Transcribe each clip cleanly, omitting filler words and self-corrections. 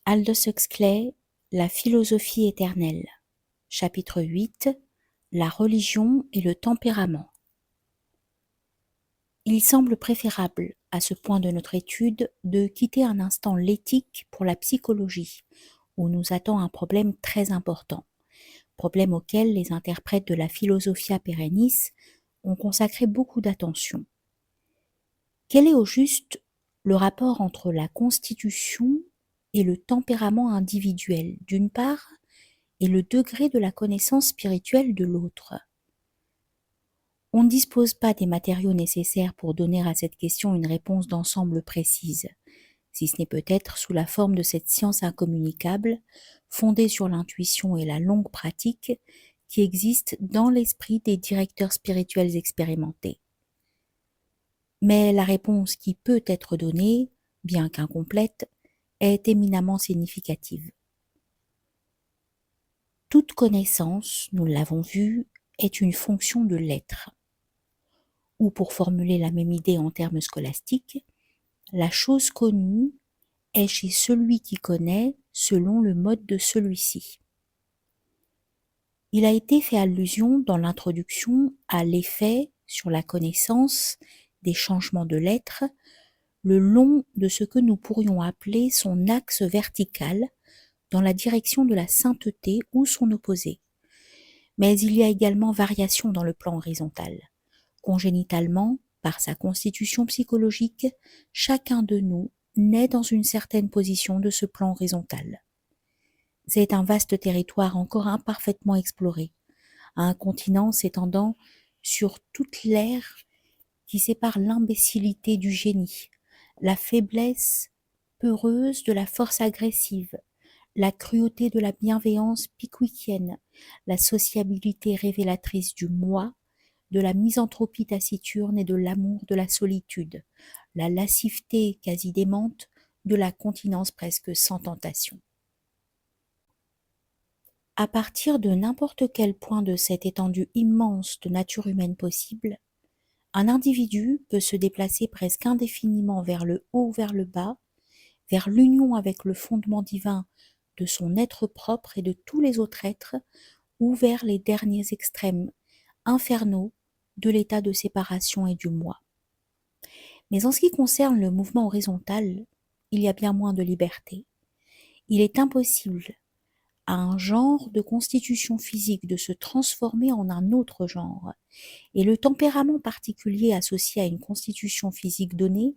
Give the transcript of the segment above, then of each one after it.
Aldous Huxley, La philosophie éternelle. Chapitre 8. La religion et le tempérament. Il semble préférable, à ce point de notre étude, de quitter un instant l'éthique pour la psychologie, où nous attend un problème très important, problème auquel les interprètes de la Philosophia Perennis ont consacré beaucoup d'attention. Quel est au juste le rapport entre la constitution et le tempérament individuel, d'une part, et le degré de la connaissance spirituelle de l'autre? On ne dispose pas des matériaux nécessaires pour donner à cette question une réponse d'ensemble précise, si ce n'est peut-être sous la forme de cette science incommunicable, fondée sur l'intuition et la longue pratique, qui existe dans l'esprit des directeurs spirituels expérimentés. Mais la réponse qui peut être donnée, bien qu'incomplète, est éminemment significative. Toute connaissance, nous l'avons vu, est une fonction de l'être. Ou pour formuler la même idée en termes scolastiques, la chose connue est chez celui qui connaît selon le mode de celui-ci. Il a été fait allusion dans l'introduction à l'effet sur la connaissance des changements de l'être le long de ce que nous pourrions appeler son axe vertical dans la direction de la sainteté ou son opposé. Mais il y a également variation dans le plan horizontal. Congénitalement, par sa constitution psychologique, chacun de nous naît dans une certaine position de ce plan horizontal. C'est un vaste territoire encore imparfaitement exploré, un continent s'étendant sur toute l'aire qui sépare l'imbécilité du génie, la faiblesse peureuse de la force agressive, la cruauté de la bienveillance pickwickienne, la sociabilité révélatrice du moi, de la misanthropie taciturne et de l'amour de la solitude, la lasciveté quasi démente de la continence presque sans tentation. À partir de n'importe quel point de cette étendue immense de nature humaine possible, un individu peut se déplacer presque indéfiniment vers le haut ou vers le bas, vers l'union avec le fondement divin de son être propre et de tous les autres êtres, ou vers les derniers extrêmes infernaux de l'état de séparation et du moi. Mais en ce qui concerne le mouvement horizontal, il y a bien moins de liberté. Il est impossible à un genre de constitution physique de se transformer en un autre genre, et le tempérament particulier associé à une constitution physique donnée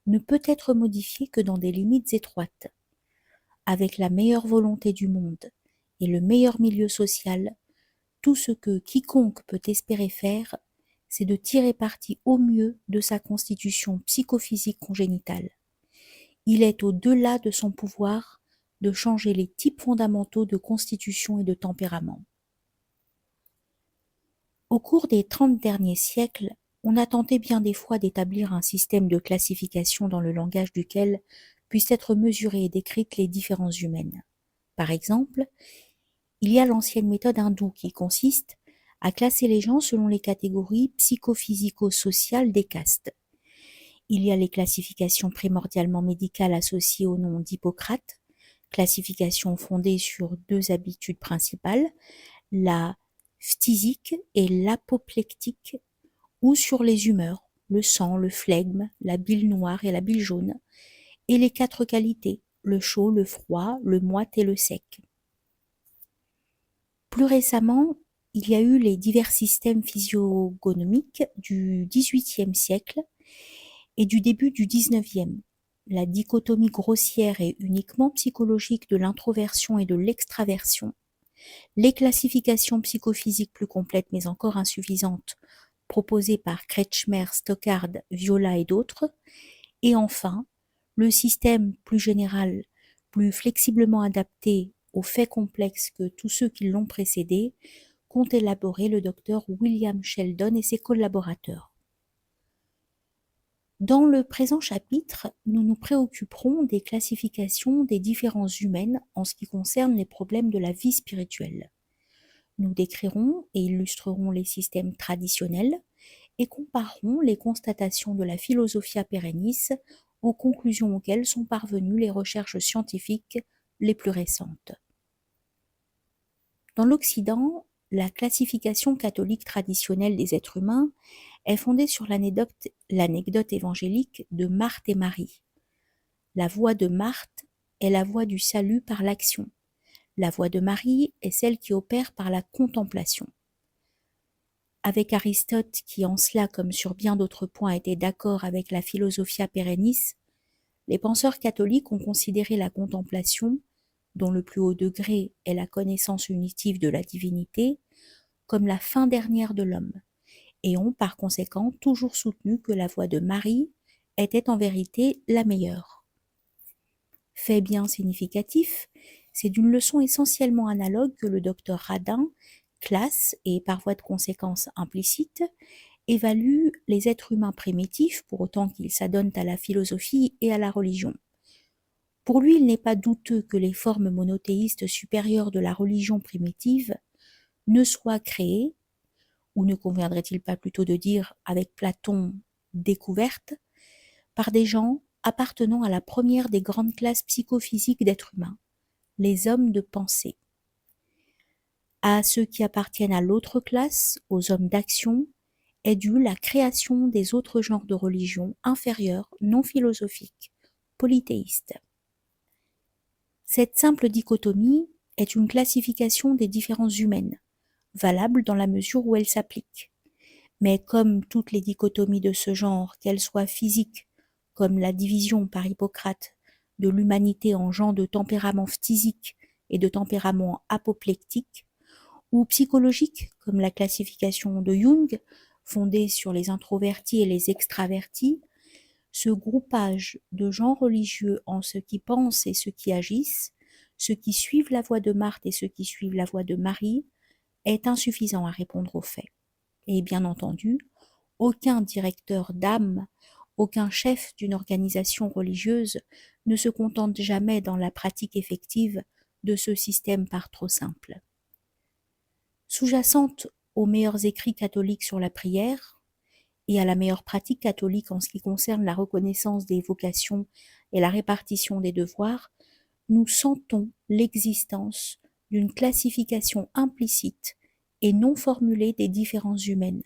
ne peut être modifié que dans des limites étroites. Avec la meilleure volonté du monde et le meilleur milieu social, tout ce que quiconque peut espérer faire, c'est de tirer parti au mieux de sa constitution psychophysique congénitale. Il est au-delà de son pouvoir de changer les types fondamentaux de constitution et de tempérament. Au cours des 30 derniers siècles, on a tenté bien des fois d'établir un système de classification dans le langage duquel puissent être mesurées et décrites les différences humaines. Par exemple, il y a l'ancienne méthode hindoue qui consiste à classer les gens selon les catégories psychophysico-sociales des castes. Il y a les classifications primordialement médicales associées au nom d'Hippocrate, classification fondée sur deux habitudes principales, la phthisique et l'apoplectique, ou sur les humeurs, le sang, le flegme, la bile noire et la bile jaune, et les quatre qualités, le chaud, le froid, le moite et le sec. Plus récemment, il y a eu les divers systèmes physiognomiques du XVIIIe siècle et du début du XIXe. La dichotomie grossière et uniquement psychologique de l'introversion et de l'extraversion, les classifications psychophysiques plus complètes mais encore insuffisantes proposées par Kretschmer, Stockard, Viola et d'autres, et enfin le système plus général, plus flexiblement adapté aux faits complexes que tous ceux qui l'ont précédé, qu'ont élaboré le docteur William Sheldon et ses collaborateurs. Dans le présent chapitre, nous nous préoccuperons des classifications des différences humaines en ce qui concerne les problèmes de la vie spirituelle. Nous décrirons et illustrerons les systèmes traditionnels et comparerons les constatations de la Philosophia Perennis aux conclusions auxquelles sont parvenues les recherches scientifiques les plus récentes. Dans l'Occident, la classification catholique traditionnelle des êtres humains est fondée sur l'anecdote évangélique de Marthe et Marie. La voie de Marthe est la voie du salut par l'action. La voie de Marie est celle qui opère par la contemplation. Avec Aristote, qui en cela comme sur bien d'autres points était d'accord avec la Philosophia Perennis, les penseurs catholiques ont considéré la contemplation, dont le plus haut degré est la connaissance unitive de la divinité, comme la fin dernière de l'homme, et ont par conséquent toujours soutenu que la voie de Marie était en vérité la meilleure. Fait bien significatif, c'est d'une leçon essentiellement analogue que le docteur Radin classe, et par voie de conséquence implicite, évalue les êtres humains primitifs, pour autant qu'ils s'adonnent à la philosophie et à la religion. Pour lui, il n'est pas douteux que les formes monothéistes supérieures de la religion primitive ne soient créées, ou ne conviendrait-il pas plutôt de dire, avec Platon, découvertes, par des gens appartenant à la première des grandes classes psychophysiques d'êtres humains, les hommes de pensée. À ceux qui appartiennent à l'autre classe, aux hommes d'action, est due la création des autres genres de religions inférieures, non philosophiques, polythéistes. Cette simple dichotomie est une classification des différences humaines, valable dans la mesure où elle s'applique. Mais comme toutes les dichotomies de ce genre, qu'elles soient physiques, comme la division par Hippocrate de l'humanité en genres de tempéraments phtisiques et de tempéraments apoplectiques, ou psychologiques, comme la classification de Jung, fondée sur les introvertis et les extravertis, ce groupage de gens religieux en ceux qui pensent et ceux qui agissent, ceux qui suivent la voie de Marthe et ceux qui suivent la voie de Marie, est insuffisant à répondre aux faits. Et bien entendu, aucun directeur d'âme, aucun chef d'une organisation religieuse ne se contente jamais dans la pratique effective de ce système par trop simple. Sous-jacente aux meilleurs écrits catholiques sur la prière et à la meilleure pratique catholique en ce qui concerne la reconnaissance des vocations et la répartition des devoirs, nous sentons l'existence d'une classification implicite et non formulée des différences humaines,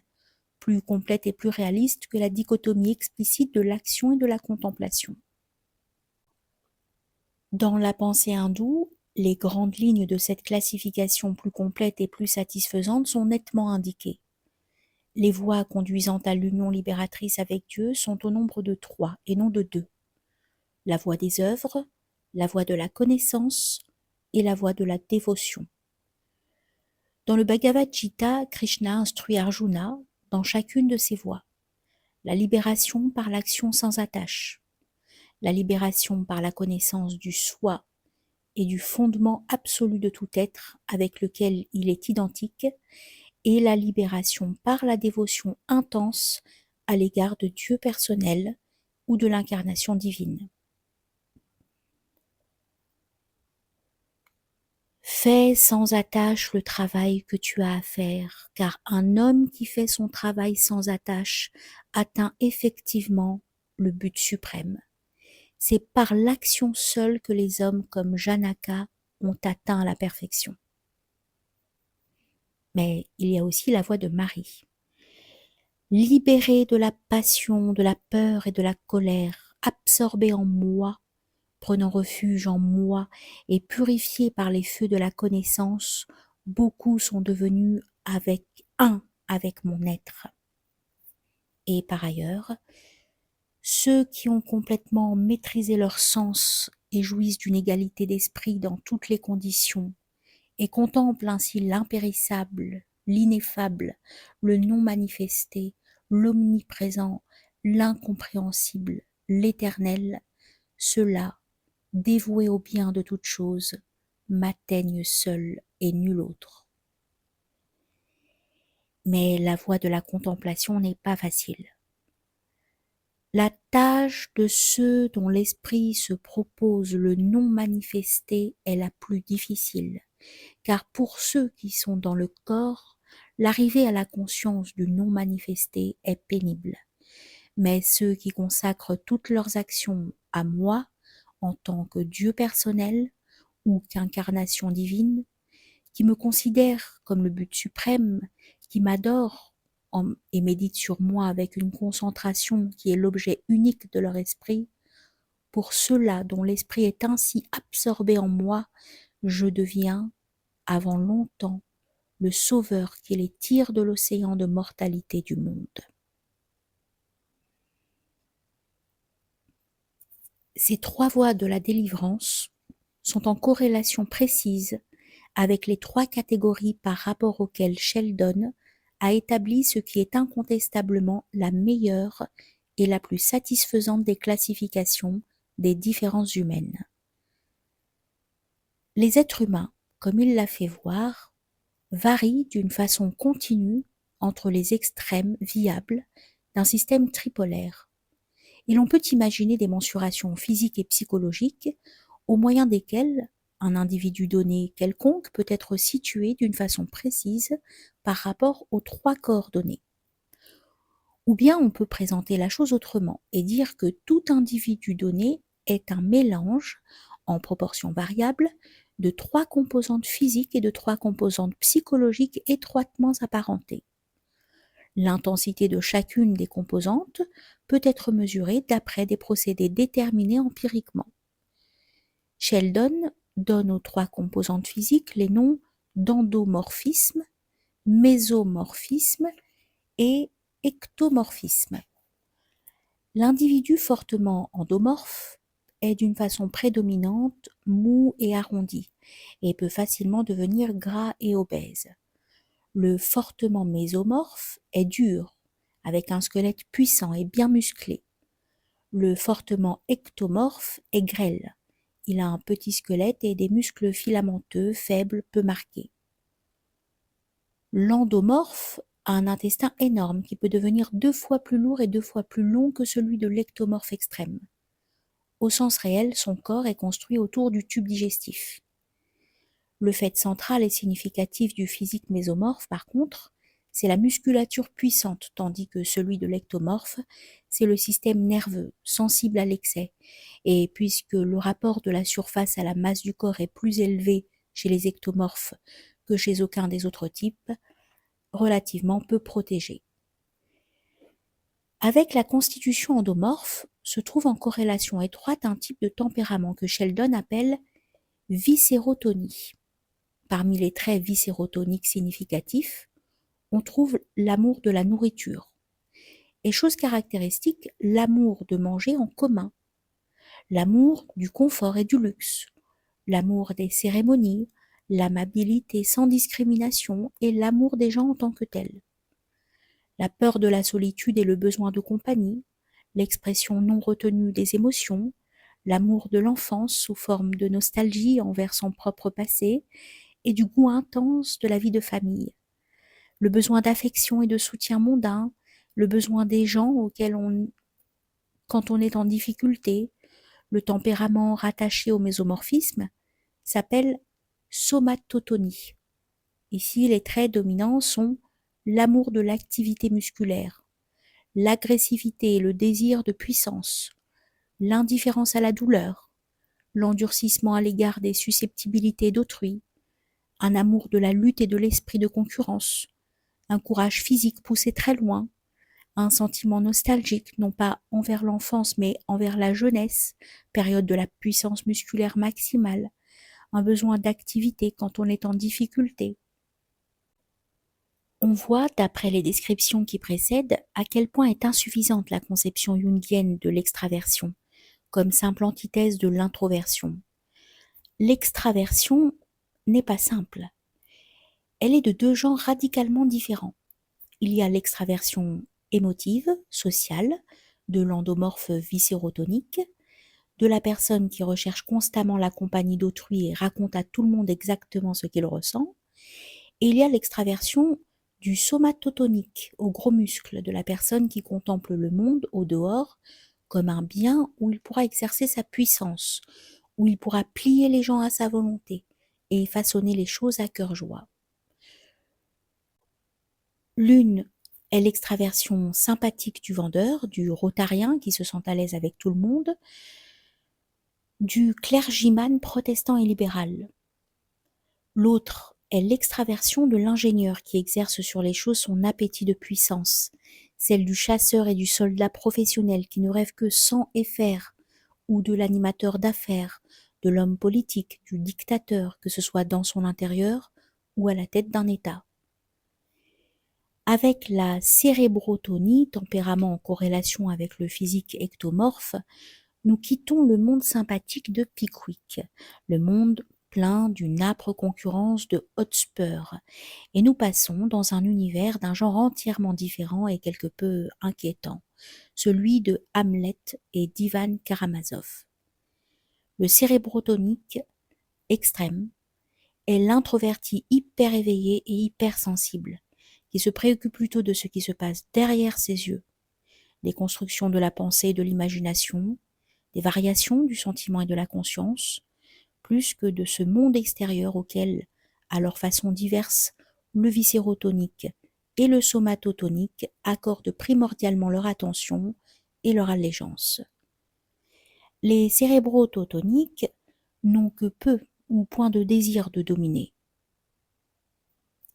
plus complète et plus réaliste que la dichotomie explicite de l'action et de la contemplation. Dans la pensée hindoue, les grandes lignes de cette classification plus complète et plus satisfaisante sont nettement indiquées. Les voies conduisant à l'union libératrice avec Dieu sont au nombre de 3 et non de 2. La voie des œuvres, la voie de la connaissance et la voie de la dévotion. Dans le Bhagavad Gita, Krishna instruit Arjuna dans chacune de ces voies. La libération par l'action sans attache, la libération par la connaissance du soi et du fondement absolu de tout être avec lequel il est identique, et la libération par la dévotion intense à l'égard de Dieu personnel ou de l'incarnation divine. Fais sans attache le travail que tu as à faire, car un homme qui fait son travail sans attache atteint effectivement le but suprême. C'est par l'action seule que les hommes comme Janaka ont atteint la perfection. Mais il y a aussi la voie de Marie. Libérée de la passion, de la peur et de la colère, absorbée en moi, prenant refuge en moi et purifiée par les feux de la connaissance, beaucoup sont devenus un avec mon être. Et par ailleurs, ceux qui ont complètement maîtrisé leur sens et jouissent d'une égalité d'esprit dans toutes les conditions, et contemplent ainsi l'impérissable, l'ineffable, le non manifesté, l'omniprésent, l'incompréhensible, l'éternel, ceux-là, dévoués au bien de toutes choses, m'atteignent seul et nul autre. Mais la voie de la contemplation n'est pas facile. La tâche de ceux dont l'esprit se propose le non manifesté est la plus difficile, car pour ceux qui sont dans le corps, l'arrivée à la conscience du non manifesté est pénible. Mais ceux qui consacrent toutes leurs actions à moi, en tant que Dieu personnel, ou qu'incarnation divine, qui me considère comme le but suprême, qui m'adore et médite sur moi avec une concentration qui est l'objet unique de leur esprit, pour ceux-là dont l'esprit est ainsi absorbé en moi, je deviens, avant longtemps, le sauveur qui les tire de l'océan de mortalité du monde. Ces trois voies de la délivrance sont en corrélation précise avec les trois catégories par rapport auxquelles Sheldon a établi ce qui est incontestablement la meilleure et la plus satisfaisante des classifications des différences humaines. Les êtres humains, comme il l'a fait voir, varient d'une façon continue entre les extrêmes viables d'un système tripolaire. Et l'on peut imaginer des mensurations physiques et psychologiques au moyen desquelles un individu donné quelconque peut être situé d'une façon précise par rapport aux trois coordonnées. Ou bien on peut présenter la chose autrement et dire que tout individu donné est un mélange, en proportion variable, de trois composantes physiques et de trois composantes psychologiques étroitement apparentées. L'intensité de chacune des composantes peut être mesurée d'après des procédés déterminés empiriquement. Sheldon donne aux trois composantes physiques les noms d'endomorphisme, mésomorphisme et ectomorphisme. L'individu fortement endomorphe est d'une façon prédominante mou et arrondi et peut facilement devenir gras et obèse. Le fortement mésomorphe est dur, avec un squelette puissant et bien musclé. Le fortement ectomorphe est grêle. Il a un petit squelette et des muscles filamenteux, faibles, peu marqués. L'endomorphe a un intestin énorme qui peut devenir 2 fois plus lourd et 2 fois plus long que celui de l'ectomorphe extrême. Au sens réel, son corps est construit autour du tube digestif. Le fait central et significatif du physique mésomorphe, par contre, c'est la musculature puissante, tandis que celui de l'ectomorphe, c'est le système nerveux, sensible à l'excès. Et puisque le rapport de la surface à la masse du corps est plus élevé chez les ectomorphes que chez aucun des autres types, relativement peu protégé. Avec la constitution endomorphe se trouve en corrélation étroite un type de tempérament que Sheldon appelle viscérotonie. Parmi les traits viscérotoniques significatifs, on trouve l'amour de la nourriture. Et chose caractéristique, l'amour de manger en commun, l'amour du confort et du luxe, l'amour des cérémonies, l'amabilité sans discrimination et l'amour des gens en tant que tels. La peur de la solitude et le besoin de compagnie, l'expression non retenue des émotions, l'amour de l'enfance sous forme de nostalgie envers son propre passé et du goût intense de la vie de famille, le besoin d'affection et de soutien mondain, le besoin des gens quand on est en difficulté, le tempérament rattaché au mésomorphisme, s'appelle somatotonie. Ici, les traits dominants sont l'amour de l'activité musculaire, l'agressivité et le désir de puissance, l'indifférence à la douleur, l'endurcissement à l'égard des susceptibilités d'autrui, un amour de la lutte et de l'esprit de concurrence, un courage physique poussé très loin, un sentiment nostalgique non pas envers l'enfance mais envers la jeunesse, période de la puissance musculaire maximale, un besoin d'activité quand on est en difficulté. On voit, d'après les descriptions qui précèdent, à quel point est insuffisante la conception jungienne de l'extraversion, comme simple antithèse de l'introversion. L'extraversion n'est pas simple. Elle est de deux genres radicalement différents. Il y a l'extraversion émotive, sociale, de l'endomorphe viscérotonique, de la personne qui recherche constamment la compagnie d'autrui et raconte à tout le monde exactement ce qu'il ressent, et il y a l'extraversion du somatotonique, au gros muscle, de la personne qui contemple le monde au dehors comme un bien où il pourra exercer sa puissance, où il pourra plier les gens à sa volonté et façonner les choses à cœur joie. L'une est l'extraversion sympathique du vendeur, du rotarien qui se sent à l'aise avec tout le monde, du clergyman protestant et libéral. L'autre est l'extraversion de l'ingénieur qui exerce sur les choses son appétit de puissance, celle du chasseur et du soldat professionnel qui ne rêve que sang et fer, ou de l'animateur d'affaires, de l'homme politique, du dictateur, que ce soit dans son intérieur ou à la tête d'un État. Avec la cérébrotonie, tempérament en corrélation avec le physique ectomorphe, nous quittons le monde sympathique de Pickwick, le monde plein d'une âpre concurrence de Hotspur, et nous passons dans un univers d'un genre entièrement différent et quelque peu inquiétant, celui de Hamlet et d'Ivan Karamazov. Le cérébrotonique extrême est l'introverti hyper éveillé et hypersensible, qui se préoccupe plutôt de ce qui se passe derrière ses yeux, des constructions de la pensée et de l'imagination, des variations du sentiment et de la conscience, plus que de ce monde extérieur auquel, à leur façon diverse, le viscérotonique et le somatotonique accordent primordialement leur attention et leur allégeance. Les cérébrototoniques n'ont que peu ou point de désir de dominer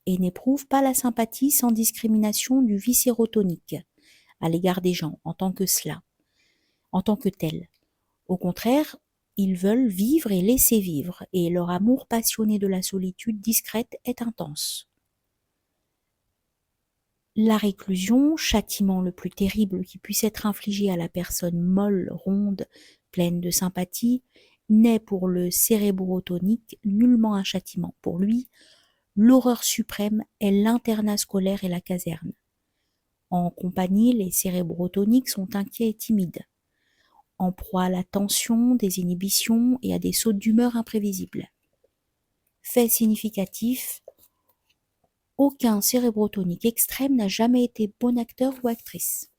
et n'éprouvent pas la sympathie sans discrimination du viscérotonique à l'égard des gens en tant que cela, en tant que tel. Au contraire, ils veulent vivre et laisser vivre, et leur amour passionné de la solitude discrète est intense. La réclusion, châtiment le plus terrible qui puisse être infligé à la personne molle, ronde, pleine de sympathie, n'est pour le cérébrotonique nullement un châtiment. Pour lui, l'horreur suprême est l'internat scolaire et la caserne. En compagnie, les cérébrotoniques sont inquiets et timides, en proie à la tension, des inhibitions et à des sautes d'humeur imprévisibles. Fait significatif, aucun cérébrotonique extrême n'a jamais été bon acteur ou actrice.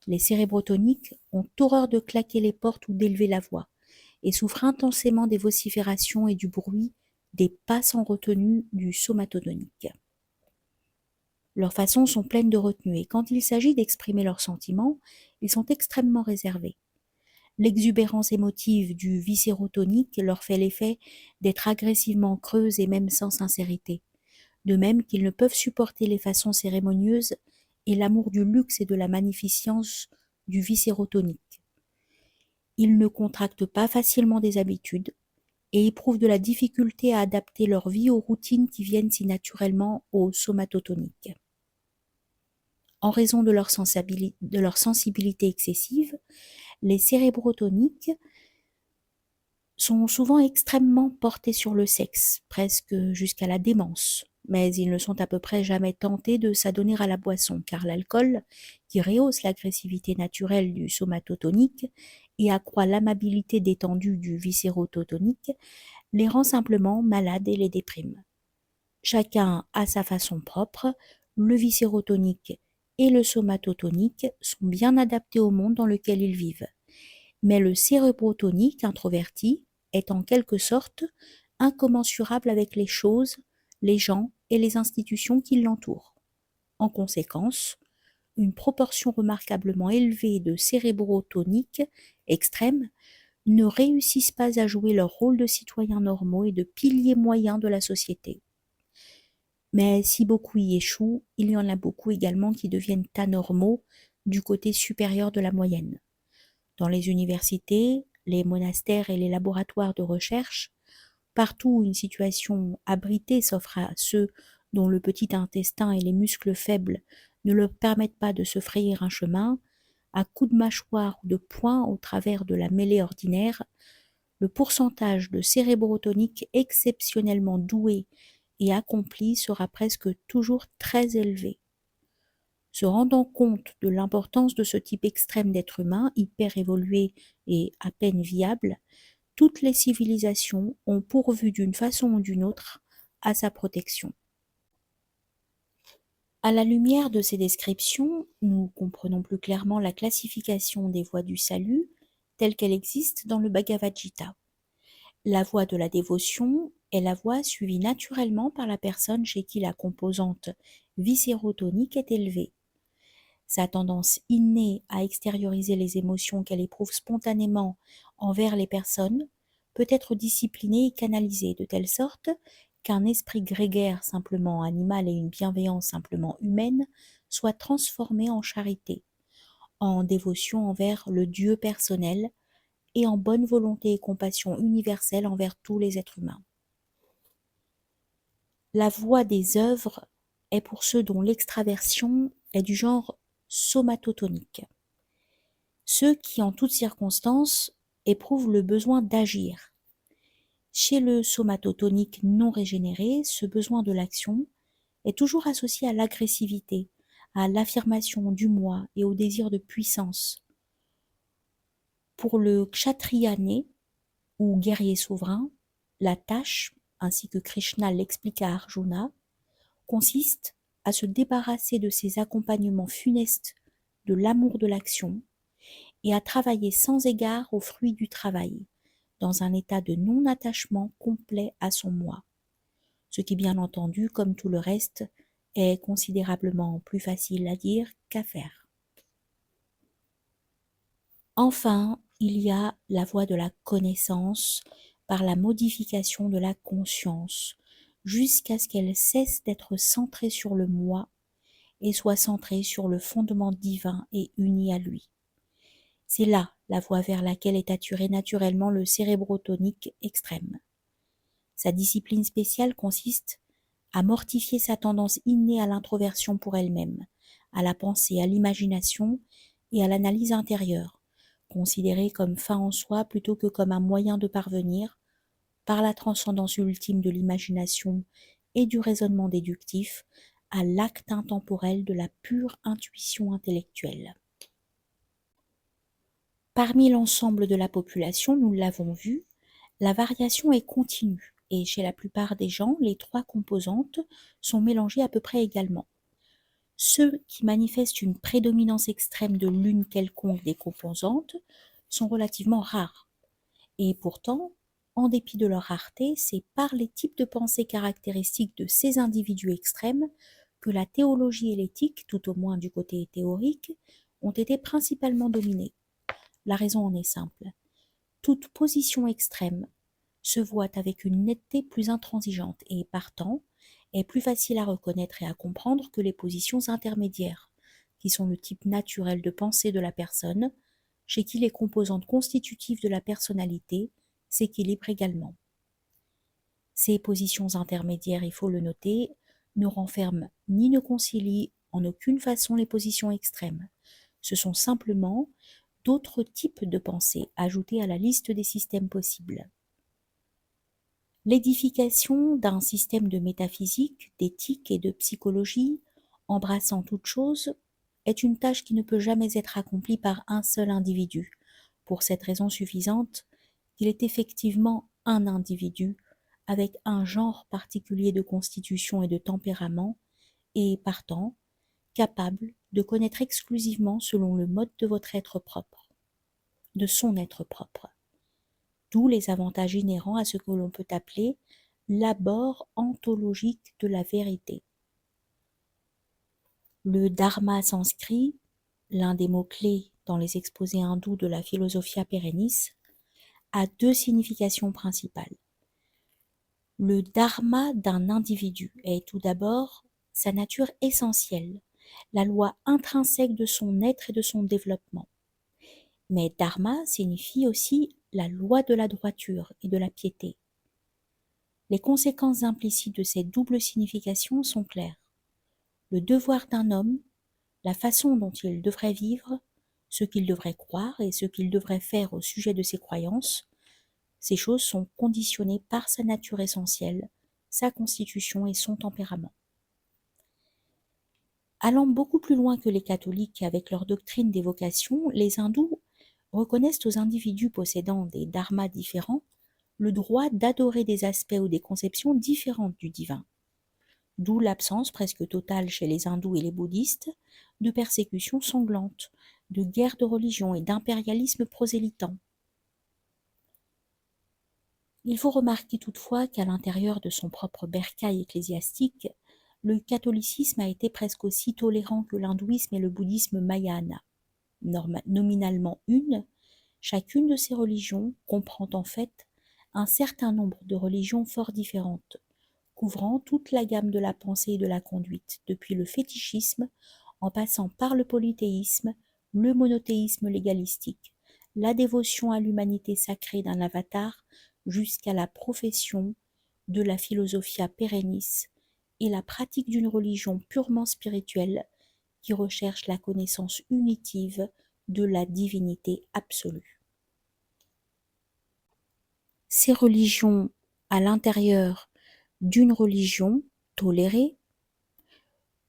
Les cérébrotoniques ont horreur de claquer les portes ou d'élever la voix, et souffrent intensément des vociférations et du bruit des pas sans retenue du somatotonique. Leurs façons sont pleines de retenue, et quand il s'agit d'exprimer leurs sentiments, ils sont extrêmement réservés. L'exubérance émotive du viscérotonique leur fait l'effet d'être agressivement creuses et même sans sincérité, de même qu'ils ne peuvent supporter les façons cérémonieuses et l'amour du luxe et de la magnificence du viscérotonique. Ils ne contractent pas facilement des habitudes et éprouvent de la difficulté à adapter leur vie aux routines qui viennent si naturellement au somatotonique. En raison de leur sensibilité excessive, les cérébrotoniques sont souvent extrêmement portés sur le sexe, presque jusqu'à la démence, mais ils ne sont à peu près jamais tentés de s'adonner à la boisson, car l'alcool, qui rehausse l'agressivité naturelle du somatotonique et accroît l'amabilité détendue du viscérototonique, les rend simplement malades et les déprime. Chacun à sa façon propre, le viscérotonique et le somatotonique sont bien adaptés au monde dans lequel ils vivent. Mais le cérébrotonique introverti est en quelque sorte incommensurable avec les choses, les gens et les institutions qui l'entourent. En conséquence, une proportion remarquablement élevée de cérébrotoniques extrêmes ne réussissent pas à jouer leur rôle de citoyens normaux et de piliers moyens de la société. Mais si beaucoup y échouent, il y en a beaucoup également qui deviennent anormaux du côté supérieur de la moyenne. Dans les universités, les monastères et les laboratoires de recherche, partout où une situation abritée s'offre à ceux dont le petit intestin et les muscles faibles ne leur permettent pas de se frayer un chemin, à coups de mâchoire ou de poing au travers de la mêlée ordinaire, le pourcentage de cérébrotoniques exceptionnellement doués et accomplis sera presque toujours très élevé. Se rendant compte de l'importance de ce type extrême d'être humain, hyper évolué et à peine viable, toutes les civilisations ont pourvu d'une façon ou d'une autre à sa protection. À la lumière de ces descriptions, nous comprenons plus clairement la classification des voies du salut telle qu'elle existe dans le Bhagavad Gita. La voie de la dévotion est la voie suivie naturellement par la personne chez qui la composante viscérotonique est élevée. Sa tendance innée à extérioriser les émotions qu'elle éprouve spontanément envers les personnes peut être discipliné et canalisé de telle sorte qu'un esprit grégaire simplement animal et une bienveillance simplement humaine soient transformés en charité, en dévotion envers le Dieu personnel et en bonne volonté et compassion universelle envers tous les êtres humains. La voie des œuvres est pour ceux dont l'extraversion est du genre somatotonique. Ceux qui, en toutes circonstances, éprouvent le besoin d'agir. Chez le somatotonique non régénéré, ce besoin de l'action est toujours associé à l'agressivité, à l'affirmation du moi et au désir de puissance. Pour le kshatriya-né, ou guerrier souverain, la tâche, ainsi que Krishna l'explique à Arjuna, consiste à se débarrasser de ces accompagnements funestes de l'amour de l'action et à travailler sans égard aux fruits du travail, dans un état de non-attachement complet à son moi. Ce qui, bien entendu, comme tout le reste, est considérablement plus facile à dire qu'à faire. Enfin, il y a la voie de la connaissance par la modification de la conscience, jusqu'à ce qu'elle cesse d'être centrée sur le moi et soit centrée sur le fondement divin et uni à lui. C'est là la voie vers laquelle est attiré naturellement le cérébrotonique extrême. Sa discipline spéciale consiste à mortifier sa tendance innée à l'introversion pour elle-même, à la pensée, à l'imagination et à l'analyse intérieure, considérée comme fin en soi plutôt que comme un moyen de parvenir, par la transcendance ultime de l'imagination et du raisonnement déductif, à l'acte intemporel de la pure intuition intellectuelle. Parmi l'ensemble de la population, nous l'avons vu, la variation est continue et chez la plupart des gens, les trois composantes sont mélangées à peu près également. Ceux qui manifestent une prédominance extrême de l'une quelconque des composantes sont relativement rares. Et pourtant, en dépit de leur rareté, c'est par les types de pensée caractéristiques de ces individus extrêmes que la théologie et l'éthique, tout au moins du côté théorique, ont été principalement dominées. La raison en est simple. Toute position extrême se voit avec une netteté plus intransigeante et, partant, est plus facile à reconnaître et à comprendre que les positions intermédiaires, qui sont le type naturel de pensée de la personne, chez qui les composantes constitutives de la personnalité s'équilibrent également. Ces positions intermédiaires, il faut le noter, ne renferment ni ne concilient en aucune façon les positions extrêmes. Ce sont simplement d'autres types de pensée ajoutés à la liste des systèmes possibles. L'édification d'un système de métaphysique, d'éthique et de psychologie, embrassant toute chose, est une tâche qui ne peut jamais être accomplie par un seul individu, pour cette raison suffisante qu'il est effectivement un individu avec un genre particulier de constitution et de tempérament, et partant, capable de connaître exclusivement selon le mode de votre être propre, de son être propre. D'où les avantages inhérents à ce que l'on peut appeler l'abord ontologique de la vérité. Le dharma sanskrit, l'un des mots-clés dans les exposés hindous de la Philosophia Perennis, a deux significations principales. Le dharma d'un individu est tout d'abord sa nature essentielle, la loi intrinsèque de son être et de son développement. Mais dharma signifie aussi la loi de la droiture et de la piété. Les conséquences implicites de cette double signification sont claires. Le devoir d'un homme, la façon dont il devrait vivre, ce qu'il devrait croire et ce qu'il devrait faire au sujet de ses croyances, ces choses sont conditionnées par sa nature essentielle, sa constitution et son tempérament. Allant beaucoup plus loin que les catholiques avec leur doctrine des vocations, les hindous reconnaissent aux individus possédant des dharmas différents le droit d'adorer des aspects ou des conceptions différentes du divin. D'où l'absence presque totale chez les hindous et les bouddhistes de persécutions sanglantes, de guerres de religion et d'impérialisme prosélytant. Il faut remarquer toutefois qu'à l'intérieur de son propre bercail ecclésiastique, le catholicisme a été presque aussi tolérant que l'hindouisme et le bouddhisme mahayana. Nominalement une, chacune de ces religions comprend en fait un certain nombre de religions fort différentes, couvrant toute la gamme de la pensée et de la conduite, depuis le fétichisme, en passant par le polythéisme, le monothéisme légalistique, la dévotion à l'humanité sacrée d'un avatar, jusqu'à la profession de la philosophia perennis et la pratique d'une religion purement spirituelle qui recherche la connaissance unitive de la divinité absolue. Ces religions, à l'intérieur d'une religion tolérée,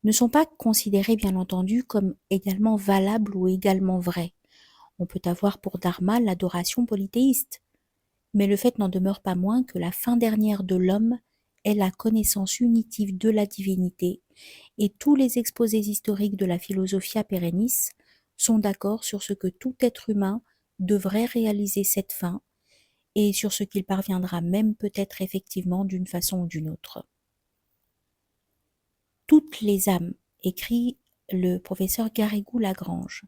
ne sont pas considérées bien entendu comme également valables ou également vraies. On peut avoir pour dharma l'adoration polythéiste, mais le fait n'en demeure pas moins que la fin dernière de l'homme est la connaissance unitive de la divinité, et tous les exposés historiques de la philosophia perennis sont d'accord sur ce que tout être humain devrait réaliser cette fin, et sur ce qu'il parviendra même peut-être effectivement d'une façon ou d'une autre. Toutes les âmes, écrit le professeur Garrigou-Lagrange,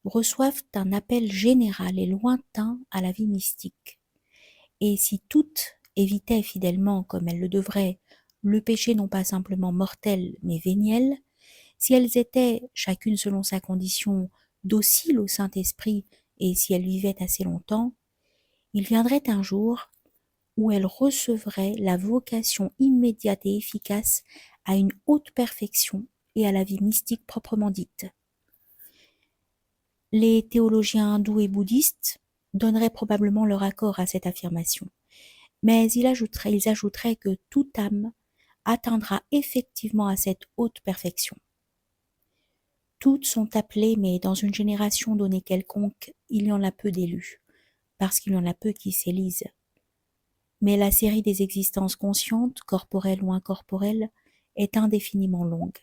reçoivent un appel général et lointain à la vie mystique. Et si toutes évitaient fidèlement, comme elles le devraient, le péché non pas simplement mortel mais véniel, si elles étaient, chacune selon sa condition, dociles au Saint-Esprit et si elles vivaient assez longtemps, il viendrait un jour où elles recevraient la vocation immédiate et efficace à une haute perfection et à la vie mystique proprement dite. Les théologiens hindous et bouddhistes donneraient probablement leur accord à cette affirmation, mais ils ajouteraient que toute âme atteindra effectivement à cette haute perfection. Toutes sont appelées, mais dans une génération donnée quelconque, il y en a peu d'élus, parce qu'il y en a peu qui s'élisent. Mais la série des existences conscientes, corporelles ou incorporelles, est indéfiniment longue.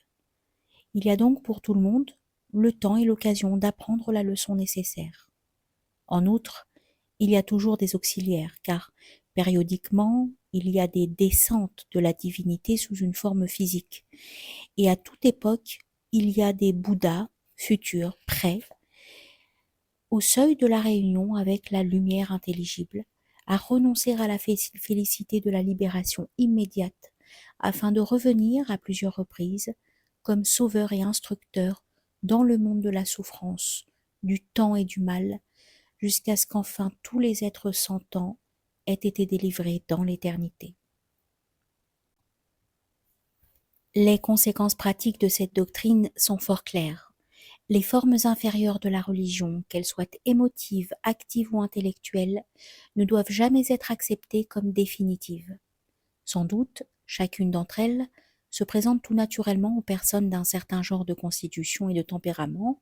Il y a donc pour tout le monde le temps et l'occasion d'apprendre la leçon nécessaire. En outre, il y a toujours des auxiliaires, car périodiquement, il y a des descentes de la divinité sous une forme physique. Et à toute époque, il y a des Bouddhas futurs, prêts, au seuil de la réunion avec la lumière intelligible, à renoncer à la félicité de la libération immédiate, afin de revenir à plusieurs reprises comme sauveur et instructeur dans le monde de la souffrance, du temps et du mal, jusqu'à ce qu'enfin tous les êtres sentants aient été délivrés dans l'éternité. Les conséquences pratiques de cette doctrine sont fort claires. Les formes inférieures de la religion, qu'elles soient émotives, actives ou intellectuelles, ne doivent jamais être acceptées comme définitives. Sans doute, chacune d'entre elles se présente tout naturellement aux personnes d'un certain genre de constitution et de tempérament,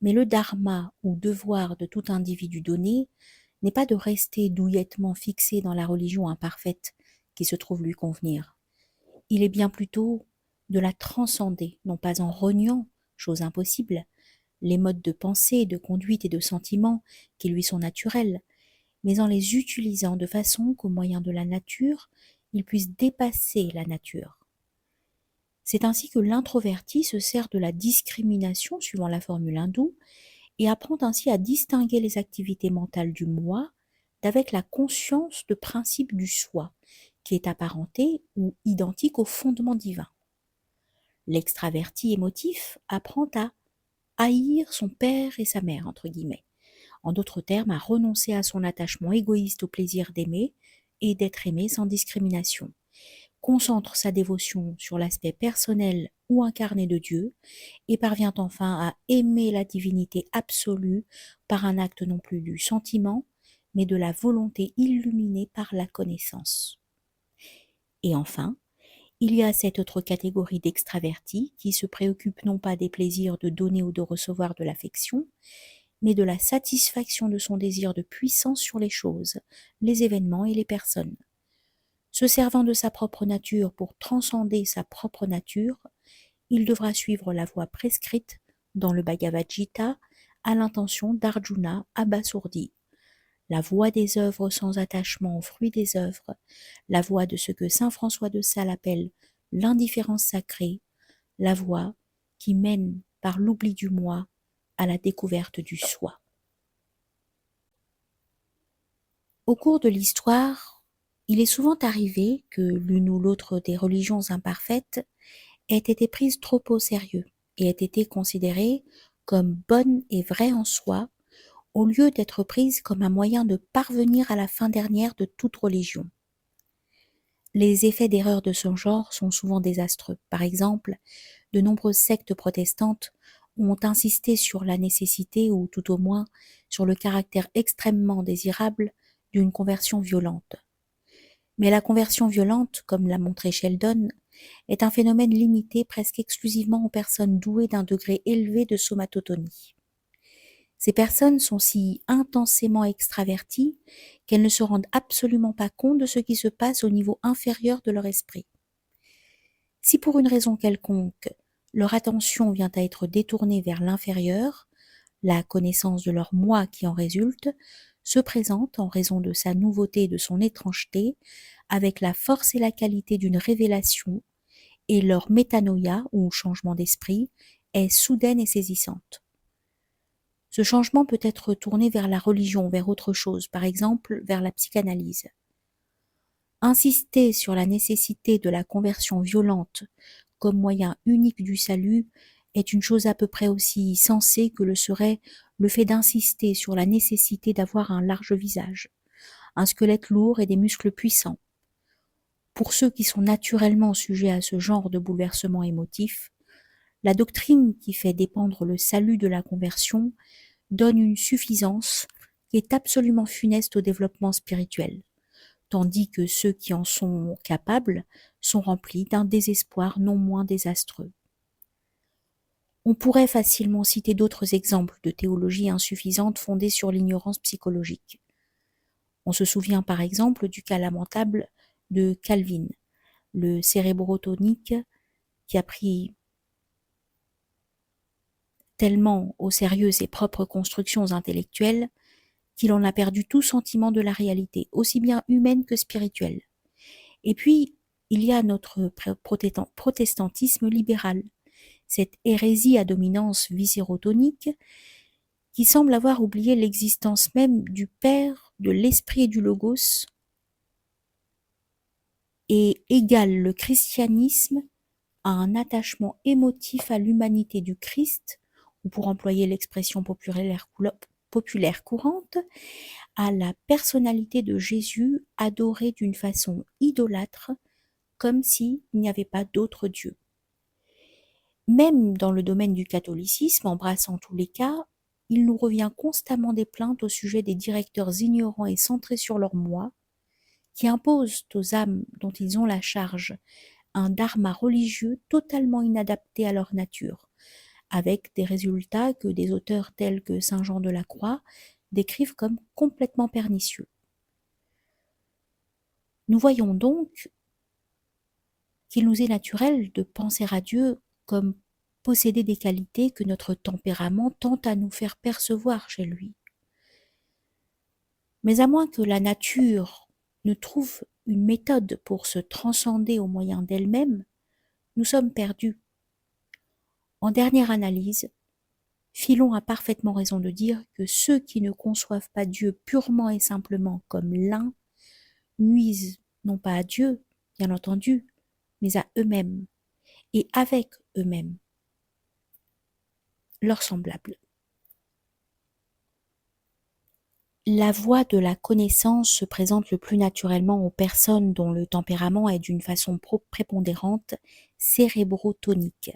mais le dharma ou devoir de tout individu donné n'est pas de rester douillettement fixé dans la religion imparfaite qui se trouve lui convenir. Il est bien plutôt de la transcender, non pas en reniant, chose impossible, les modes de pensée, de conduite et de sentiment qui lui sont naturels, mais en les utilisant de façon qu'au moyen de la nature, il puisse dépasser la nature. C'est ainsi que l'introverti se sert de la discrimination, suivant la formule hindoue, et apprend ainsi à distinguer les activités mentales du moi d'avec la conscience de principe du soi, qui est apparenté ou identique au fondement divin. L'extraverti émotif apprend à haïr son père et sa mère, entre guillemets. En d'autres termes, à renoncer à son attachement égoïste au plaisir d'aimer et d'être aimé sans discrimination. Concentre sa dévotion sur l'aspect personnel ou incarné de Dieu et parvient enfin à aimer la divinité absolue par un acte non plus du sentiment, mais de la volonté illuminée par la connaissance. Et enfin, il y a cette autre catégorie d'extravertis qui se préoccupent non pas des plaisirs de donner ou de recevoir de l'affection, mais de la satisfaction de son désir de puissance sur les choses, les événements et les personnes. Se servant de sa propre nature pour transcender sa propre nature, il devra suivre la voie prescrite dans le Bhagavad Gita à l'intention d'Arjuna abasourdi, la voie des œuvres sans attachement aux fruits des œuvres, la voie de ce que saint François de Sales appelle l'indifférence sacrée, la voie qui mène par l'oubli du moi à la découverte du soi. Au cours de l'histoire, Il est souvent arrivé que l'une ou l'autre des religions imparfaites ait été prise trop au sérieux et ait été considérée comme bonne et vraie en soi, au lieu d'être prise comme un moyen de parvenir à la fin dernière de toute religion. Les effets d'erreurs de ce genre sont souvent désastreux. Par exemple, de nombreuses sectes protestantes ont insisté sur la nécessité, ou tout au moins sur le caractère extrêmement désirable, d'une conversion violente. Mais la conversion violente, comme l'a montré Sheldon, est un phénomène limité presque exclusivement aux personnes douées d'un degré élevé de somatotonie. Ces personnes sont si intensément extraverties qu'elles ne se rendent absolument pas compte de ce qui se passe au niveau inférieur de leur esprit. Si pour une raison quelconque, leur attention vient à être détournée vers l'inférieur, la connaissance de leur moi qui en résulte se présente, en raison de sa nouveauté et de son étrangeté, avec la force et la qualité d'une révélation, et leur métanoïa, ou changement d'esprit, est soudaine et saisissante. Ce changement peut être tourné vers la religion, vers autre chose, par exemple vers la psychanalyse. Insister sur la nécessité de la conversion violente comme moyen unique du salut est une chose à peu près aussi sensée que le serait le fait d'insister sur la nécessité d'avoir un large visage, un squelette lourd et des muscles puissants. Pour ceux qui sont naturellement sujets à ce genre de bouleversement émotif, la doctrine qui fait dépendre le salut de la conversion donne une suffisance qui est absolument funeste au développement spirituel, tandis que ceux qui en sont capables sont remplis d'un désespoir non moins désastreux. On pourrait facilement citer d'autres exemples de théologie insuffisante fondée sur l'ignorance psychologique. On se souvient par exemple du cas lamentable de Calvin, le cérébrotonique qui a pris tellement au sérieux ses propres constructions intellectuelles qu'il en a perdu tout sentiment de la réalité, aussi bien humaine que spirituelle. Et puis, il y a notre protestantisme libéral, cette hérésie à dominance viscérotonique qui semble avoir oublié l'existence même du Père, de l'Esprit et du Logos, et égale le christianisme à un attachement émotif à l'humanité du Christ, ou pour employer l'expression populaire courante, à la personnalité de Jésus adorée d'une façon idolâtre, comme s'il n'y avait pas d'autre Dieu. Même dans le domaine du catholicisme, embrassant tous les cas, il nous revient constamment des plaintes au sujet des directeurs ignorants et centrés sur leur moi, qui imposent aux âmes dont ils ont la charge un dharma religieux totalement inadapté à leur nature, avec des résultats que des auteurs tels que Saint Jean de la Croix décrivent comme complètement pernicieux. Nous voyons donc qu'il nous est naturel de penser à Dieu comme posséder des qualités que notre tempérament tente à nous faire percevoir chez lui. Mais à moins que la nature ne trouve une méthode pour se transcender au moyen d'elle-même, nous sommes perdus. En dernière analyse, Philon a parfaitement raison de dire que ceux qui ne conçoivent pas Dieu purement et simplement comme l'un nuisent non pas à Dieu, bien entendu, mais à eux-mêmes et avec eux-mêmes, leurs semblables. La voie de la connaissance se présente le plus naturellement aux personnes dont le tempérament est d'une façon prépondérante cérébrotonique.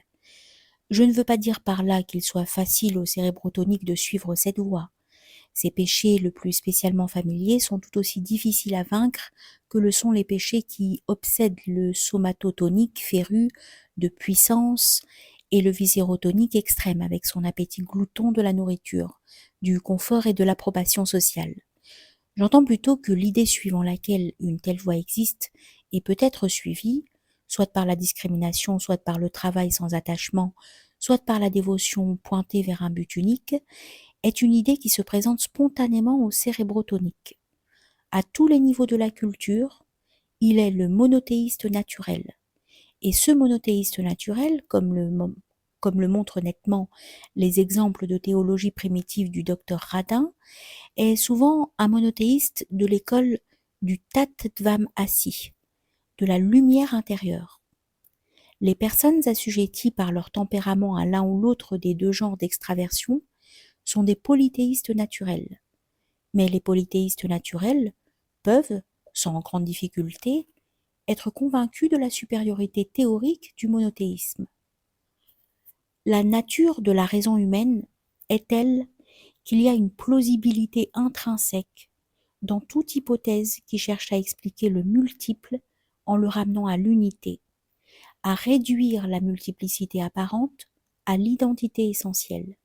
Je ne veux pas dire par là qu'il soit facile aux cérébrotoniques de suivre cette voie. Ces péchés le plus spécialement familiers sont tout aussi difficiles à vaincre que le sont les péchés qui obsèdent le somatotonique féru de puissance et le viscérotonique extrême avec son appétit glouton de la nourriture, du confort et de l'approbation sociale. J'entends plutôt que l'idée suivant laquelle une telle voie existe et peut être suivie, soit par la discrimination, soit par le travail sans attachement, soit par la dévotion pointée vers un but unique, est une idée qui se présente spontanément au cérébrotonique. À tous les niveaux de la culture, il est le monothéiste naturel. Et ce monothéiste naturel, comme le montrent nettement les exemples de théologie primitive du docteur Radin, est souvent un monothéiste de l'école du tattvam asi, de la lumière intérieure. Les personnes assujetties par leur tempérament à l'un ou l'autre des deux genres d'extraversion sont des polythéistes naturels. Mais les polythéistes naturels peuvent, sans grande difficulté, être convaincus de la supériorité théorique du monothéisme. La nature de la raison humaine est telle qu'il y a une plausibilité intrinsèque dans toute hypothèse qui cherche à expliquer le multiple en le ramenant à l'unité, à réduire la multiplicité apparente à l'identité essentielle.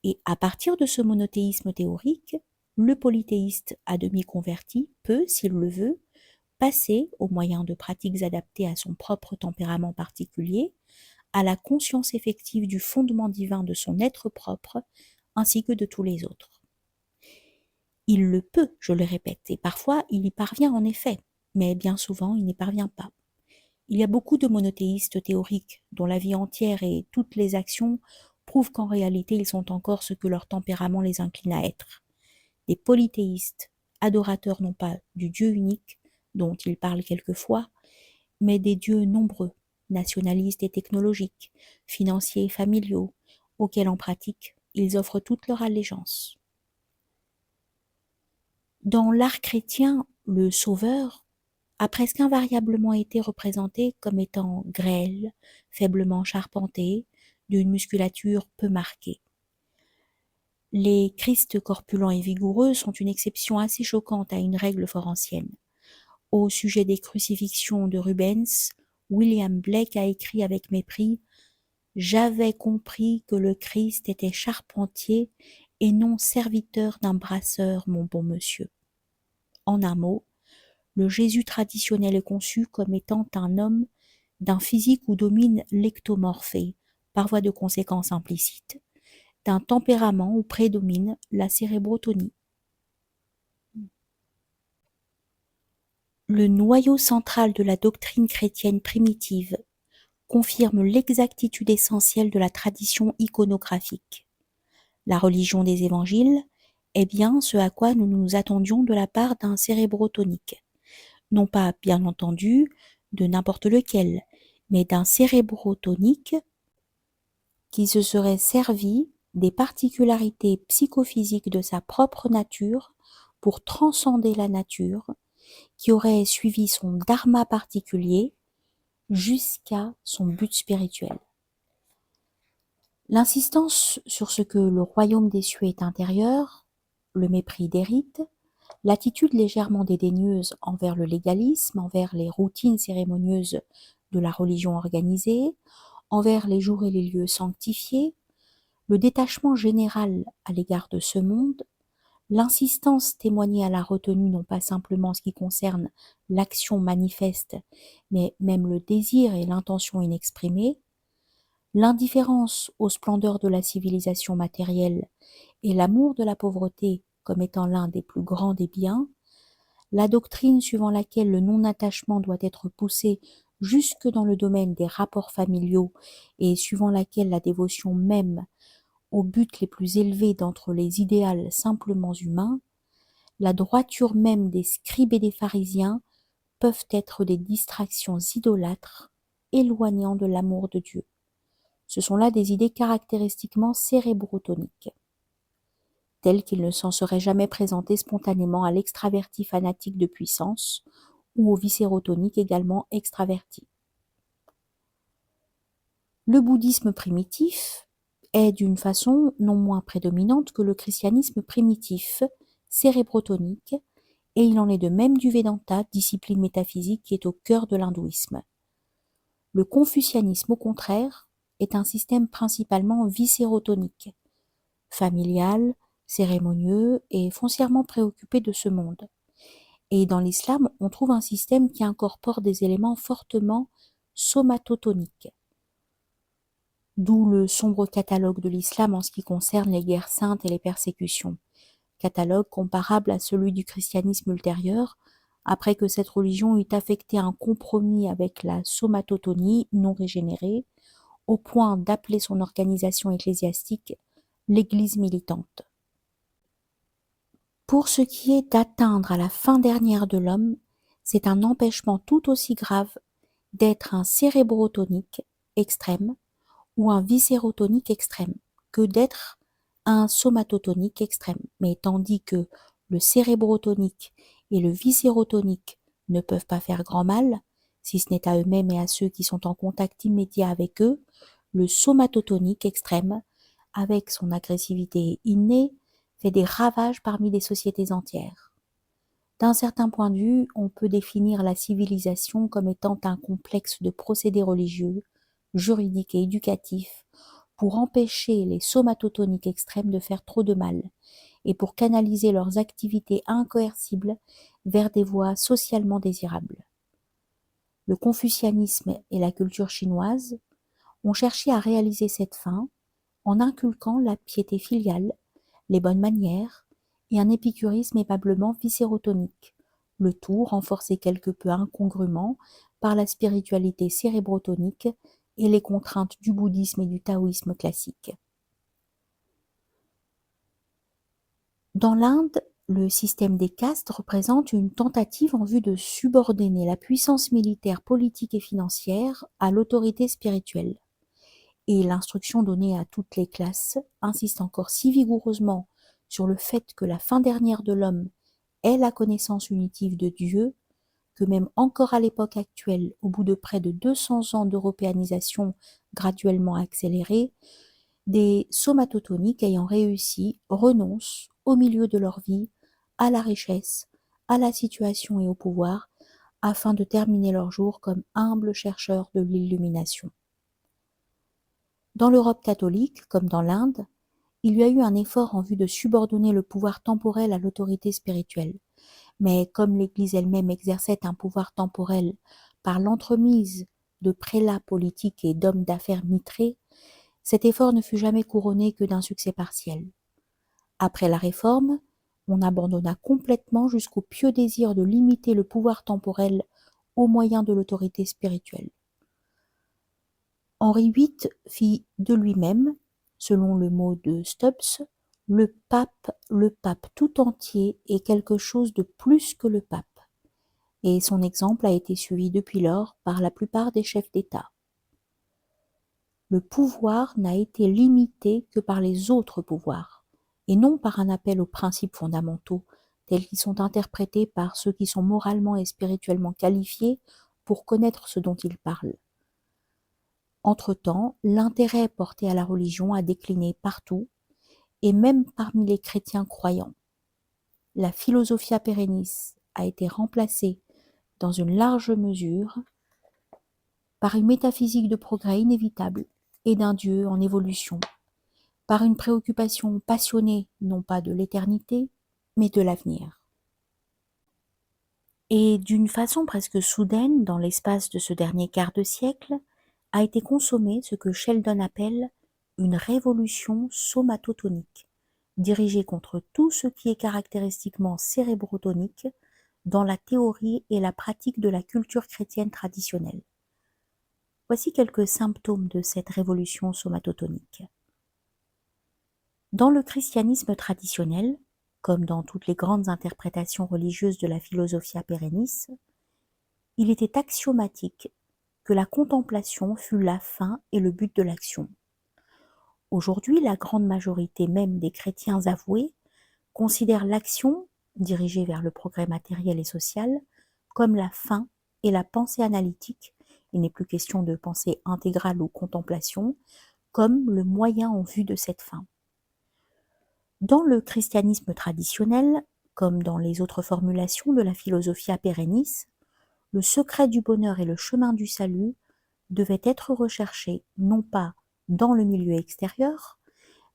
Et à partir de ce monothéisme théorique, le polythéiste à demi converti peut, s'il le veut, passer, au moyen de pratiques adaptées à son propre tempérament particulier, à la conscience effective du fondement divin de son être propre, ainsi que de tous les autres. Il le peut, je le répète, et parfois il y parvient en effet, mais bien souvent il n'y parvient pas. Il y a beaucoup de monothéistes théoriques dont la vie entière et toutes les actions prouvent qu'en réalité ils sont encore ce que leur tempérament les incline à être. Des polythéistes, adorateurs non pas du Dieu unique, dont ils parlent quelquefois, mais des dieux nombreux, nationalistes et technologiques, financiers et familiaux, auxquels en pratique ils offrent toute leur allégeance. Dans l'art chrétien, le Sauveur a presque invariablement été représenté comme étant grêle, faiblement charpenté, d'une musculature peu marquée. Les Christs corpulents et vigoureux sont une exception assez choquante à une règle fort ancienne. Au sujet des crucifixions de Rubens, William Blake a écrit avec mépris « J'avais compris que le Christ était charpentier et non serviteur d'un brasseur, mon bon monsieur. » En un mot, le Jésus traditionnel est conçu comme étant un homme d'un physique où domine l'ectomorphée, par voie de conséquence implicite, d'un tempérament où prédomine la cérébrotonie. Le noyau central de la doctrine chrétienne primitive confirme l'exactitude essentielle de la tradition iconographique. La religion des évangiles est bien ce à quoi nous nous attendions de la part d'un cérébrotonique. Non pas, bien entendu, de n'importe lequel, mais d'un cérébrotonique qui se serait servi des particularités psychophysiques de sa propre nature pour transcender la nature, qui aurait suivi son dharma particulier jusqu'à son but spirituel. L'insistance sur ce que le royaume des cieux est intérieur, le mépris des rites, l'attitude légèrement dédaigneuse envers le légalisme, envers les routines cérémonieuses de la religion organisée, envers les jours et les lieux sanctifiés, le détachement général à l'égard de ce monde, l'insistance témoignée à la retenue non pas simplement en ce qui concerne l'action manifeste, mais même le désir et l'intention inexprimée, l'indifférence aux splendeurs de la civilisation matérielle et l'amour de la pauvreté comme étant l'un des plus grands des biens, la doctrine suivant laquelle le non-attachement doit être poussé jusque dans le domaine des rapports familiaux et suivant laquelle la dévotion même aux buts les plus élevés d'entre les idéals simplement humains, la droiture même des scribes et des pharisiens peuvent être des distractions idolâtres, éloignant de l'amour de Dieu. Ce sont là des idées caractéristiquement cérébrotoniques, telles qu'il ne s'en serait jamais présenté spontanément à l'extraverti fanatique de puissance ou au viscérotonique également extraverti. Le bouddhisme primitif est d'une façon non moins prédominante que le christianisme primitif, cérébrotonique, et il en est de même du Vedanta, discipline métaphysique qui est au cœur de l'hindouisme. Le confucianisme, au contraire, est un système principalement viscérotonique, familial, cérémonieux et foncièrement préoccupé de ce monde. Et dans l'islam, on trouve un système qui incorpore des éléments fortement somatotoniques. D'où le sombre catalogue de l'islam en ce qui concerne les guerres saintes et les persécutions. Catalogue comparable à celui du christianisme ultérieur, après que cette religion eut affecté un compromis avec la somatotonie non régénérée, au point d'appeler son organisation ecclésiastique l'Église militante. Pour ce qui est d'atteindre à la fin dernière de l'homme, c'est un empêchement tout aussi grave d'être un cérébrotonique extrême ou un viscérotonique extrême que d'être un somatotonique extrême. Mais tandis que le cérébrotonique et le viscérotonique ne peuvent pas faire grand mal, si ce n'est à eux-mêmes et à ceux qui sont en contact immédiat avec eux, le somatotonique extrême, avec son agressivité innée, fait des ravages parmi des sociétés entières. D'un certain point de vue, on peut définir la civilisation comme étant un complexe de procédés religieux, juridiques et éducatifs pour empêcher les somatotoniques extrêmes de faire trop de mal et pour canaliser leurs activités incoercibles vers des voies socialement désirables. Le confucianisme et la culture chinoise ont cherché à réaliser cette fin en inculquant la piété filiale, les bonnes manières et un épicurisme aimablement viscérotonique, le tout renforcé quelque peu incongrument par la spiritualité cérébrotonique et les contraintes du bouddhisme et du taoïsme classique. Dans l'Inde, le système des castes représente une tentative en vue de subordonner la puissance militaire, politique et financière à l'autorité spirituelle. Et l'instruction donnée à toutes les classes insiste encore si vigoureusement sur le fait que la fin dernière de l'homme est la connaissance unitive de Dieu, que même encore à l'époque actuelle, au bout de près de 200 ans d'européanisation graduellement accélérée, des somatotoniques ayant réussi renoncent, au milieu de leur vie, à la richesse, à la situation et au pouvoir, afin de terminer leur jour comme humbles chercheurs de l'illumination. Dans l'Europe catholique, comme dans l'Inde, il y a eu un effort en vue de subordonner le pouvoir temporel à l'autorité spirituelle. Mais comme l'Église elle-même exerçait un pouvoir temporel par l'entremise de prélats politiques et d'hommes d'affaires mitrés, cet effort ne fut jamais couronné que d'un succès partiel. Après la Réforme, on abandonna complètement jusqu'au pieux désir de limiter le pouvoir temporel au moyen de l'autorité spirituelle. Henri VIII fit de lui-même, selon le mot de Stubbs, le pape tout entier est quelque chose de plus que le pape, et son exemple a été suivi depuis lors par la plupart des chefs d'État. Le pouvoir n'a été limité que par les autres pouvoirs, et non par un appel aux principes fondamentaux, tels qu'ils sont interprétés par ceux qui sont moralement et spirituellement qualifiés pour connaître ce dont ils parlent. Entre-temps, l'intérêt porté à la religion a décliné partout, et même parmi les chrétiens croyants. La philosophia perennis a été remplacée, dans une large mesure, par une métaphysique de progrès inévitable et d'un Dieu en évolution, par une préoccupation passionnée non pas de l'éternité, mais de l'avenir. Et d'une façon presque soudaine, dans l'espace de ce dernier quart de siècle, a été consommée ce que Sheldon appelle une révolution somatotonique, dirigée contre tout ce qui est caractéristiquement cérébrotonique dans la théorie et la pratique de la culture chrétienne traditionnelle. Voici quelques symptômes de cette révolution somatotonique. Dans le christianisme traditionnel, comme dans toutes les grandes interprétations religieuses de la philosophia perennis, il était axiomatique que la contemplation fût la fin et le but de l'action. Aujourd'hui, la grande majorité même des chrétiens avoués considèrent l'action, dirigée vers le progrès matériel et social, comme la fin et la pensée analytique, il n'est plus question de pensée intégrale ou contemplation, comme le moyen en vue de cette fin. Dans le christianisme traditionnel, comme dans les autres formulations de la philosophia perennis, le secret du bonheur et le chemin du salut devaient être recherchés non pas dans le milieu extérieur,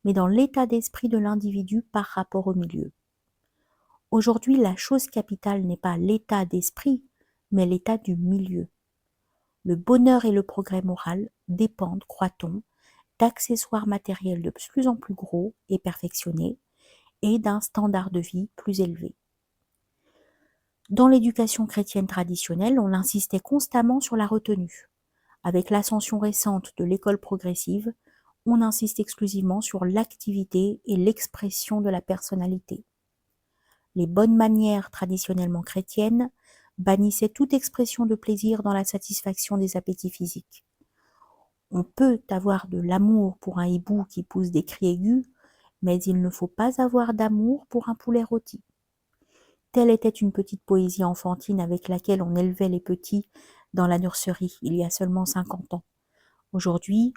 mais dans l'état d'esprit de l'individu par rapport au milieu. Aujourd'hui, la chose capitale n'est pas l'état d'esprit, mais l'état du milieu. Le bonheur et le progrès moral dépendent, croit-on, d'accessoires matériels de plus en plus gros et perfectionnés, et d'un standard de vie plus élevé. Dans l'éducation chrétienne traditionnelle, on insistait constamment sur la retenue. Avec l'ascension récente de l'école progressive, on insiste exclusivement sur l'activité et l'expression de la personnalité. les bonnes manières traditionnellement chrétiennes bannissaient toute expression de plaisir dans la satisfaction des appétits physiques. On peut avoir de l'amour pour un hibou qui pousse des cris aigus, mais il ne faut pas avoir d'amour pour un poulet rôti. Telle était une petite poésie enfantine avec laquelle on élevait les petits dans la nurserie il y a seulement 50 ans. Aujourd'hui,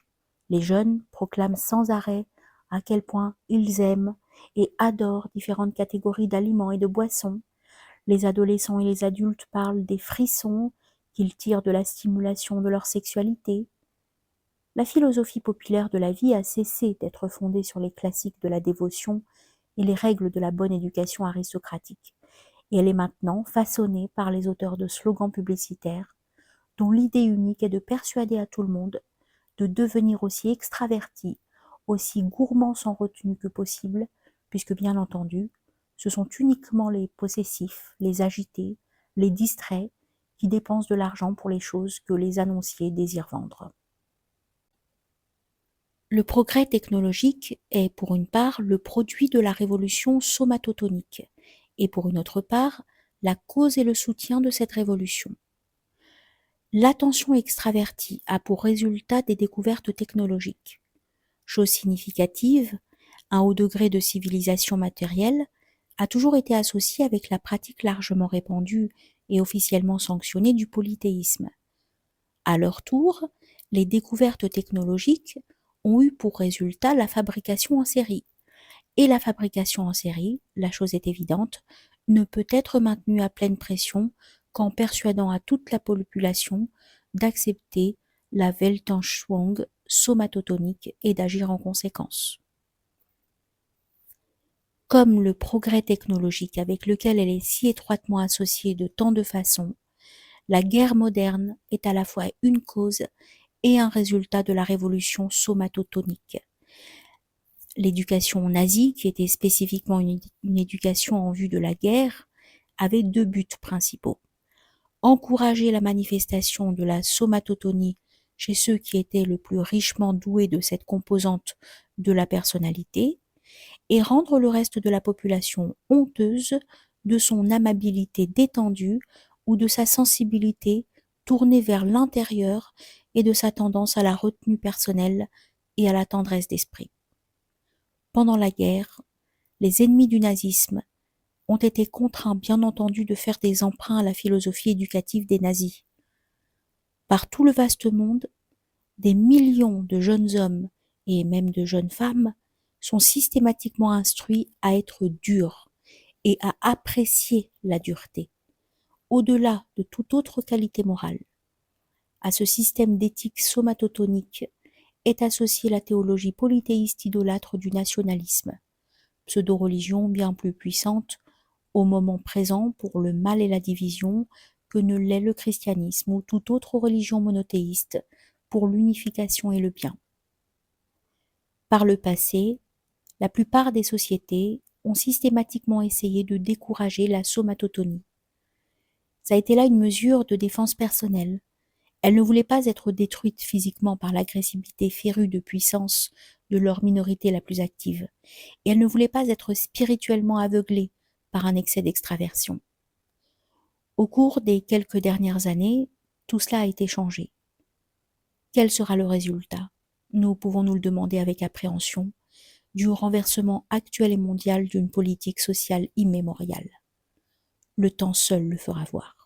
les jeunes proclament sans arrêt à quel point ils aiment et adorent différentes catégories d'aliments et de boissons. Les adolescents et les adultes parlent des frissons qu'ils tirent de la stimulation de leur sexualité. La philosophie populaire de la vie a cessé d'être fondée sur les classiques de la dévotion et les règles de la bonne éducation aristocratique, et elle est maintenant façonnée par les auteurs de slogans publicitaires dont l'idée unique est de persuader à tout le monde de devenir aussi extraverti, aussi gourmand sans retenue que possible, puisque bien entendu, ce sont uniquement les possessifs, les agités, les distraits qui dépensent de l'argent pour les choses que les annonciers désirent vendre. Le progrès technologique est pour une part le produit de la révolution somatotonique et pour une autre part la cause et le soutien de cette révolution. L'attention extravertie a pour résultat des découvertes technologiques. Chose significative, un haut degré de civilisation matérielle a toujours été associé avec la pratique largement répandue et officiellement sanctionnée du polythéisme. À leur tour, les découvertes technologiques ont eu pour résultat la fabrication en série. Et la fabrication en série, la chose est évidente, ne peut être maintenue à pleine pression qu'en persuadant à toute la population d'accepter la Weltanschauung somatotonique et d'agir en conséquence. Comme le progrès technologique avec lequel elle est si étroitement associée de tant de façons, la guerre moderne est à la fois une cause et un résultat de la révolution somatotonique. L'éducation nazie, qui était spécifiquement une éducation en vue de la guerre, avait deux buts principaux. Encourager la manifestation de la somatotonie chez ceux qui étaient le plus richement doués de cette composante de la personnalité, et rendre le reste de la population honteuse de son amabilité détendue ou de sa sensibilité tournée vers l'intérieur et de sa tendance à la retenue personnelle et à la tendresse d'esprit. Pendant la guerre, les ennemis du nazisme ont été contraints bien entendu de faire des emprunts à la philosophie éducative des nazis. Par tout le vaste monde, des millions de jeunes hommes et même de jeunes femmes sont systématiquement instruits à être durs et à apprécier la dureté, au-delà de toute autre qualité morale. À ce système d'éthique somatotonique est associée la théologie polythéiste idolâtre du nationalisme, pseudo-religion bien plus puissante au moment présent pour le mal et la division que ne l'est le christianisme ou toute autre religion monothéiste pour l'unification et le bien. Par le passé, la plupart des sociétés ont systématiquement essayé de décourager la somatotonie. Ça a été là une mesure de défense personnelle. Elles ne voulaient pas être détruites physiquement par l'agressivité férue de puissance de leur minorité la plus active, et elles ne voulaient pas être spirituellement aveuglées par un excès d'extraversion. Au cours des quelques dernières années, tout cela a été changé. Quel sera le résultat? Nous pouvons nous le demander avec appréhension du renversement actuel et mondial d'une politique sociale immémoriale. Le temps seul le fera voir.